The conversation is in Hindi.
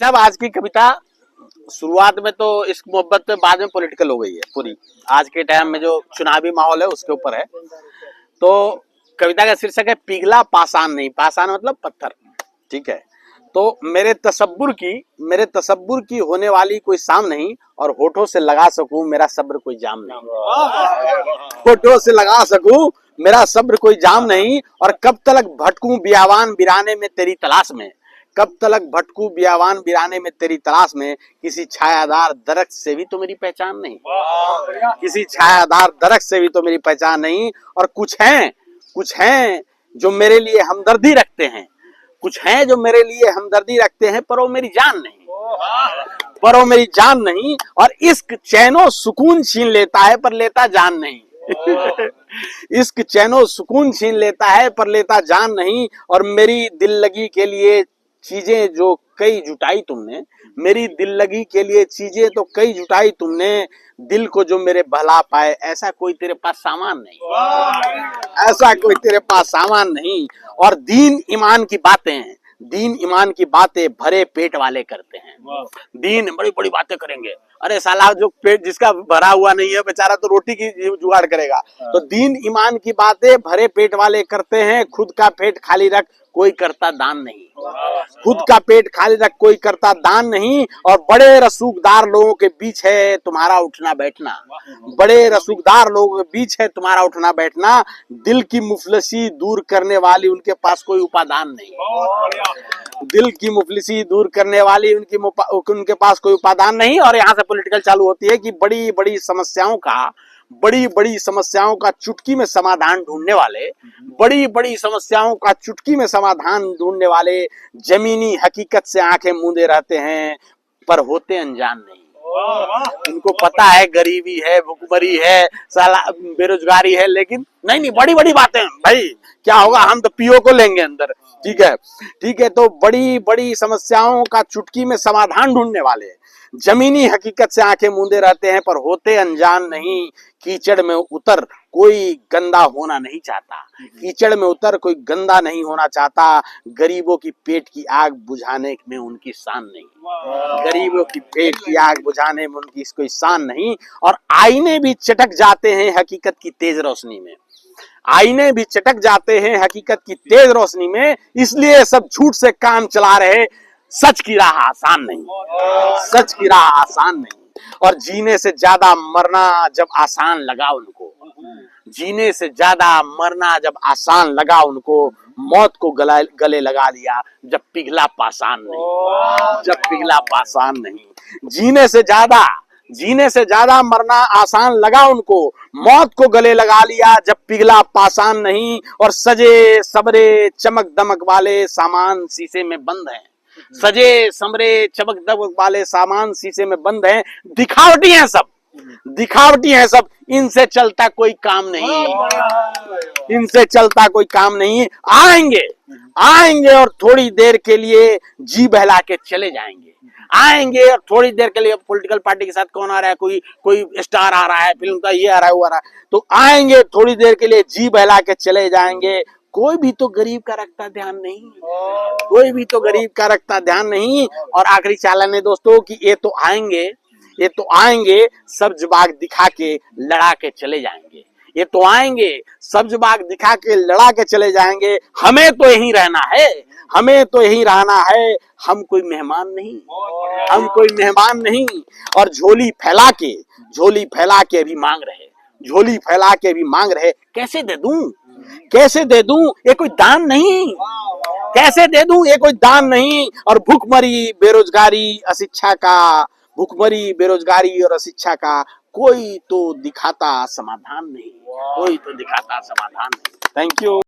साहब आज की कविता शुरुआत में तो इस मोहब्बत पे, बाद में पॉलिटिकल हो गई है पूरी। आज के टाइम में जो चुनावी माहौल है उसके ऊपर है। तो कविता का शीर्षक है पिघला पाषाण नहीं। पाषाण मतलब पत्थर, ठीक है। तो मेरे तसब्बुर की होने वाली कोई शाम नहीं, और होठों से लगा सकूं मेरा सब्र कोई जाम नहीं। होठों से लगा सकूं मेरा सब्र कोई जाम नहीं, और कब तलक भटकूं बियावान बिराने में तेरी तलाश में। कब तलक भटकूं बियावान बिराने में तेरी तलाश में, किसी छायादार दरख्त से भी तो मेरी पहचान नहीं। किसी छायादार दरख्त से भी तो मेरी पहचान नहीं। और कुछ हैं जो मेरे लिए हमदर्दी रखते हैं। कुछ हैं जो मेरे लिए हमदर्दी रखते हैं, पर वो मेरी जान नहीं। पर वो मेरी जान नहीं। और इश्क चैनो सुकून छीन लेता है, पर लेता जान नहीं। इश्क चैनो सुकून छीन लेता है, पर लेता जान नहीं। और मेरी दिल लगी के लिए चीजें जो कई जुटाई तुमने, मेरी दिल लगी के लिए चीजें तो कई जुटाई तुमने। दिल को जो मेरे बहला पाए, ऐसा कोई तेरे पास सामान नहीं। ऐसा कोई तेरे पास सामान नहीं। और दीन ईमान की बातें भरे पेट वाले करते हैं। दीन बड़ी बड़ी बातें करेंगे। अरे साला, जो पेट जिसका भरा हुआ नहीं है बेचारा तो रोटी की जुगाड़ करेगा। तो दीन ईमान की बातें भरे पेट वाले करते हैं। खुद का पेट खाली रख कोई करता दान नहीं। खुद का पेट खाली रख कोई करता दान नहीं। और बड़े रसूखदार लोगों के बीच है तुम्हारा उठना बैठना। बड़े रसूखदार लोगों के बीच है तुम्हारा उठना बैठना। दिल की मुफलिसी दूर करने वाली उनके पास कोई उपादान नहीं। दिल की मुफलिसी दूर करने वाली उनके पास कोई उपादान नहीं। और यहाँ से पॉलिटिकल चालू होती है कि बड़ी बड़ी समस्याओं का चुटकी में समाधान ढूंढने वाले, बड़ी बड़ी समस्याओं का चुटकी में समाधान ढूंढने वाले जमीनी हकीकत से आंखें मूंदे रहते हैं, पर होते अनजान नहीं। उनको पता है गरीबी है, भुखमरी है, साला बेरोजगारी है, लेकिन नहीं बड़ी बड़ी बातें भाई क्या होगा, हम तो पीओ को लेंगे अंदर। ठीक है। तो बड़ी बड़ी समस्याओं का चुटकी में समाधान ढूंढने वाले जमीनी हकीकत से आंखें मूंदे रहते हैं, पर होते अनजान नहीं। कीचड़ में उतर कोई गंदा होना नहीं चाहता। कीचड़ में उतर कोई गंदा नहीं होना चाहता। गरीबों की पेट की आग बुझाने में उनकी शान नहीं। गरीबों की पेट की आग बुझाने में उनकी कोई शान नहीं। और आईने भी चटक जाते हैं हकीकत की तेज रोशनी में। आईने भी चटक जाते हैं हकीकत की तेज रोशनी में। इसलिए सब झूठ से काम चला रहे, सच की राह आसान नहीं। सच की राह आसान नहीं। और जीने से ज्यादा मरना जब आसान लगा उनको, जीने से ज्यादा मरना जब आसान लगा उनको, मौत को गले लगा लिया जब पिघला पाषाण नहीं। जब पिघला पाषाण नहीं। जीने से ज्यादा मरना आसान लगा उनको, मौत को गले लगा लिया जब पिघला पाषाण नहीं। और सजे सबरे चमक दमक वाले सामान शीशे में बंद हैं। सजे समरे चमक दमक वाले सामान शीशे में बंद हैं। दिखावटी हैं सब। इनसे चलता कोई काम नहीं। इनसे चलता कोई काम नहीं। आएंगे और थोड़ी देर के लिए जी बहला के चले जाएंगे। आएंगे और थोड़ी देर के लिए, पॉलिटिकल पार्टी के साथ कौन आ रहा है, कोई स्टार आ रहा है, फिल्म का ये आ रहा है, वो आ रहा है, तो आएंगे थोड़ी देर के लिए जी बहला के चले जाएंगे। कोई भी तो गरीब का रखता ध्यान नहीं। कोई भी तो गरीब का रखता ध्यान नहीं। और आखिरी चालन है दोस्तों कि ये तो आएंगे सब्ज बाग दिखा के लड़ा के चले जाएंगे। ये तो आएंगे सब्ज बाग दिखा के लड़ा के चले जाएंगे। हमें तो यहीं रहना है। हम कोई मेहमान नहीं। और झोली फैला के भी मांग रहे। कैसे दे दूं ये कोई दान नहीं। कैसे दे दूं ये कोई दान नहीं। और भुखमरी बेरोजगारी और अशिक्षा का कोई तो दिखाता समाधान नहीं। Thank you.